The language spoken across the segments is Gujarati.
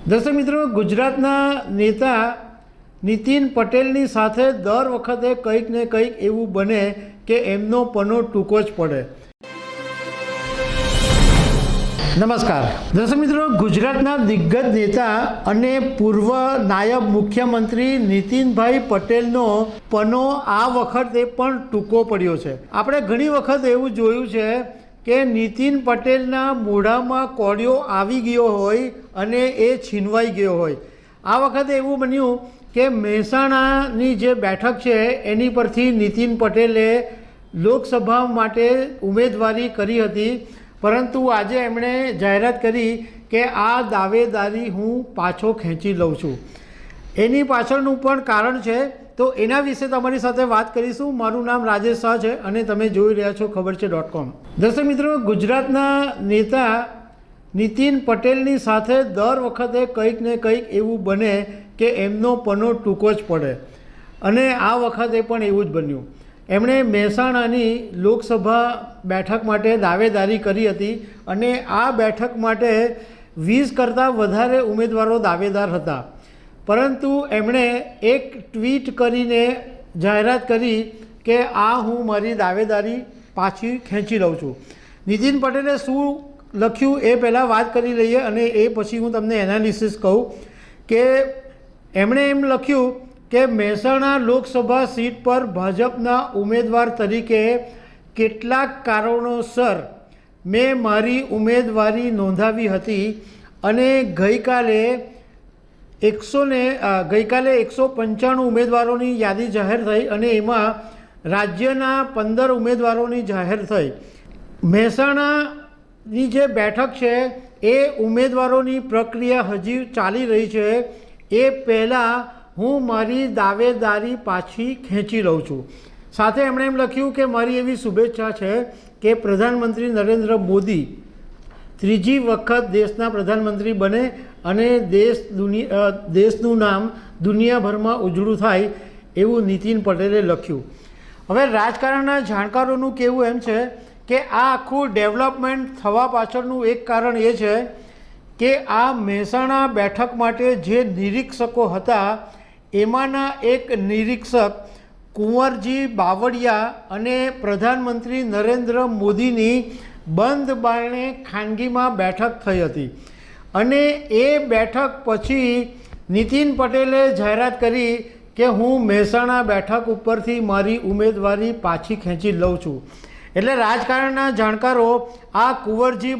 દર્શક મિત્રો, ગુજરાતના નેતા નીતિન પટેલની સાથે દર વખતે કંઈક ને કંઈક એવું બને કે એમનો પનો ટૂંકો જ પડે. નમસ્કાર દર્શક મિત્રો, ગુજરાતના દિગ્ગજ નેતા અને પૂર્વ નાયબ મુખ્યમંત્રી નીતિનભાઈ પટેલનો પનો આ વખતે પણ ટૂંકો પડ્યો છે. આપણે ઘણી વખત એવું જોયું છે કે નીતિન પટેલના મોઢામાં કોળિયો આવી ગયો હોય અને એ છીનવાઈ ગયો હોય. આ વખતે એવું બન્યું કે મહેસાણાની જે બેઠક છે એની પરથી નીતિન પટેલે લોકસભા માટે ઉમેદવારી કરી હતી, પરંતુ આજે એમણે જાહેરાત કરી કે આ દાવેદારી હું પાછો ખેંચી લઉં છું. એની પાછળનું પણ કારણ છે, તો એના વિશે તમારી સાથે વાત કરીશું. મારું નામ રાજેશ શાહ છે અને તમે જોઈ રહ્યા છો ખબર છે.com. દર્શક મિત્રો, ગુજરાતના નેતા નીતિન પટેલની સાથે દર વખતે કંઈક ને કંઈક એવું બને કે એમનો પનો ટૂંકો જ પડે અને આ વખતે પણ એવું જ બન્યું. એમણે મહેસાણાની લોકસભા બેઠક માટે દાવેદારી કરી હતી અને આ બેઠક માટે 20 કરતાં વધારે ઉમેદવારો દાવેદાર હતા, પરંતુ એમણે એક ટ્વીટ કરીને જાહેરાત કરી કે આ હું મારી દાવેદારી પાછી ખેંચી લઉં છું. નીતિન પટેલે શું લખ્યું એ પહેલાં વાત કરી લઈએ અને એ પછી હું તમને એનાલિસિસ કહું કે એમણે એમ લખ્યું કે મહેસાણા લોકસભા સીટ પર ભાજપના ઉમેદવાર તરીકે કેટલાક કારણોસર મેં મારી ઉમેદવારી નોંધાવી હતી અને ગઈકાલે 195 ઉમેદવારોની યાદી જાહેર થઈ અને એમાં રાજ્યના 15 ઉમેદવારોની જાહેર થઈ. મહેસાણાની જે બેઠક છે એ ઉમેદવારોની પ્રક્રિયા હજી ચાલી રહી છે. એ પહેલાં હું મારી દાવેદારી પાછી ખેંચી લઉં છું. સાથે એમણે એમ લખ્યું કે મારી એવી શુભેચ્છા છે કે પ્રધાનમંત્રી નરેન્દ્ર મોદી ત્રીજી વખત દેશના પ્રધાનમંત્રી બને અને દેશનું નામ દુનિયાભરમાં ઉજળું થાય એવું નીતિન પટેલે લખ્યું. હવે રાજકારણના જાણકારોનું કહેવું એમ છે કે આ આખું ડેવલપમેન્ટ થવા પાછળનું એક કારણ એ છે કે આ મહેસાણા બેઠક માટે જે નિરીક્ષકો હતા એમાંના એક નિરીક્ષક કુંવરજી બાવળિયા અને પ્રધાનમંત્રી નરેન્દ્ર મોદીની બંધ બારણે ખાનગીમાં બેઠક થઈ હતી અને એ બેઠક પછી નીતિન પટેલે જાહેરાત કરી કે હું મહેસાણા બેઠક ઉપરથી મારી ઉમેદવારી પાછી ખેંચી લઉં છું. એટલે રાજકારણના જાણકારો આ કુંવરજી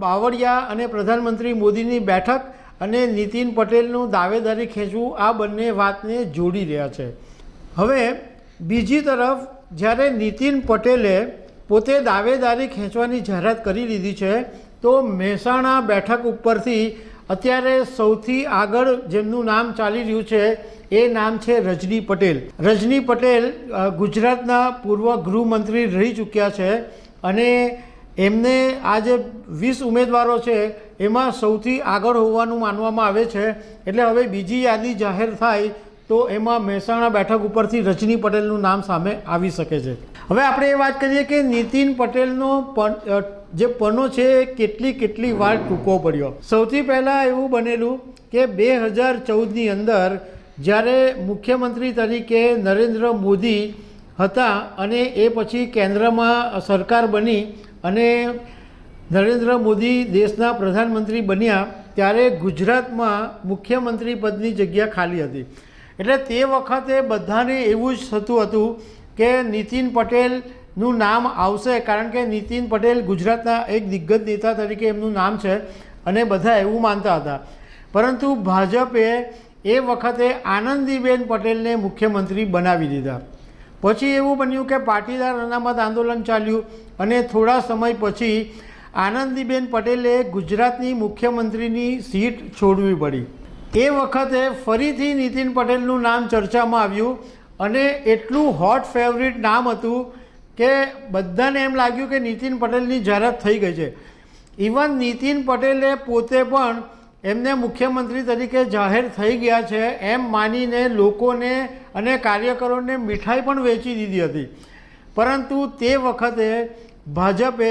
બાવળિયા અને પ્રધાનમંત્રી મોદીની બેઠક અને નીતિન પટેલનું દાવેદારી ખેંચવું આ બંને વાતને જોડી રહ્યા છે. હવે બીજી તરફ જ્યારે નીતિન પટેલે પોતે દાવેદારી ખેંચવાની જાહેરાત કરી લીધી છે, તો મહેસાણા બેઠક ઉપરથી અત્યારે સૌથી આગળ જેમનું નામ ચાલી રહ્યું છે એ નામ છે રજની પટેલ. રજની પટેલ ગુજરાતના પૂર્વ ગૃહમંત્રી રહી ચૂક્યા છે અને એમને આ જે 20 ઉમેદવારો છે એમાં સૌથી આગળ હોવાનું માનવામાં આવે છે. એટલે હવે બીજી યાદી જાહેર થાય તો એમાં મહેસાણા બેઠક ઉપરથી રજની પટેલનું નામ સામે આવી શકે છે. હવે આપણે એ વાત કરીએ કે નીતિન પટેલનો જે પનો છે એ કેટલી વાર ટૂંકો પડ્યો. સૌથી પહેલાં એવું બનેલું કે 2014ની અંદર જ્યારે મુખ્યમંત્રી તરીકે નરેન્દ્ર મોદી હતા અને એ પછી કેન્દ્રમાં સરકાર બની અને નરેન્દ્ર મોદી દેશના પ્રધાનમંત્રી બન્યા ત્યારે ગુજરાતમાં મુખ્યમંત્રી પદની જગ્યા ખાલી હતી. એટલે તે વખતે બધાને એવું જ થતું હતું કે નીતિન પટેલનું નામ આવશે, કારણ કે નીતિન પટેલ ગુજરાતના એક દિગ્ગજ નેતા તરીકે એમનું નામ છે અને બધા એવું માનતા હતા. પરંતુ ભાજપે એ વખતે આનંદીબેન પટેલને મુખ્યમંત્રી બનાવી દીધા. પછી એવું બન્યું કે પાટીદાર અનામત આંદોલન ચાલ્યું અને થોડા સમય પછી આનંદીબેન પટેલે ગુજરાતની મુખ્યમંત્રીની સીટ છોડવી પડી. એ વખતે ફરીથી નીતિન પટેલનું નામ ચર્ચામાં આવ્યું અને એટલું હોટ ફેવરિટ નામ હતું કે બધાને એમ લાગ્યું કે નીતિન પટેલની જાહેરાત થઈ ગઈ છે. ઇવન નીતિન પટેલે પોતે પણ એમને મુખ્યમંત્રી તરીકે જાહેર થઈ ગયા છે એમ માનીને લોકોને અને કાર્યકરોને મીઠાઈ પણ વેચી દીધી હતી. પરંતુ તે વખતે ભાજપે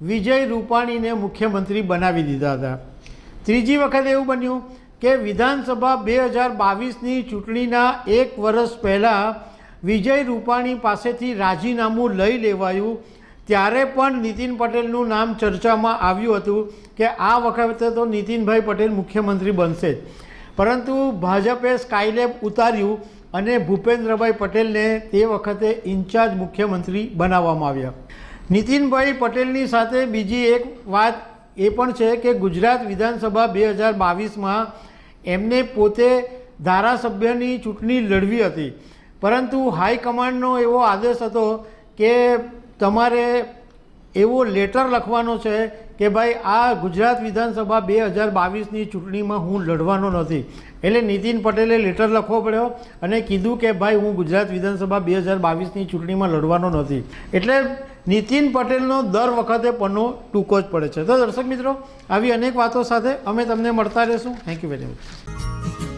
વિજય રૂપાણીને મુખ્યમંત્રી બનાવી દીધા હતા. ત્રીજી વખત એવું બન્યું કે વિધાનસભા 2022ની ચૂંટણીના 1 વર્ષ પહેલાં વિજય રૂપાણી પાસેથી રાજીનામું લઈ લેવાયું, ત્યારે પણ નીતિન પટેલનું નામ ચર્ચામાં આવ્યું હતું કે આ વખતે તો નીતિનભાઈ પટેલ મુખ્યમંત્રી બનશે જ, પરંતુ ભાજપે સ્કાયલેબ ઉતાર્યું અને ભૂપેન્દ્રભાઈ પટેલને તે વખતે ઇન્ચાર્જ મુખ્યમંત્રી બનાવવામાં આવ્યા. નીતિનભાઈ પટેલની સાથે બીજી એક વાત એ પણ છે કે ગુજરાત વિધાનસભા 2022માં એમને પોતે ધારાસભ્યની ચૂંટણી લડવી હતી, પરંતુ હાઈકમાન્ડનો એવો આદેશ હતો કે તમારે એવો લેટર લખવાનો છે કે ભાઈ આ ગુજરાત વિધાનસભા 2022ની ચૂંટણીમાં હું લડવાનો નથી. એટલે નીતિન પટેલે લેટર લખવો પડ્યો અને કીધું કે ભાઈ હું ગુજરાત વિધાનસભા 2022ની ચૂંટણીમાં લડવાનો નથી. એટલે નીતિન પટેલનો દર વખતે પન્નો ટૂંકો જ પડે છે. તો દર્શક મિત્રો, આવી અનેક વાતો સાથે અમે તમને મળતા રહીશું. Thank you very much.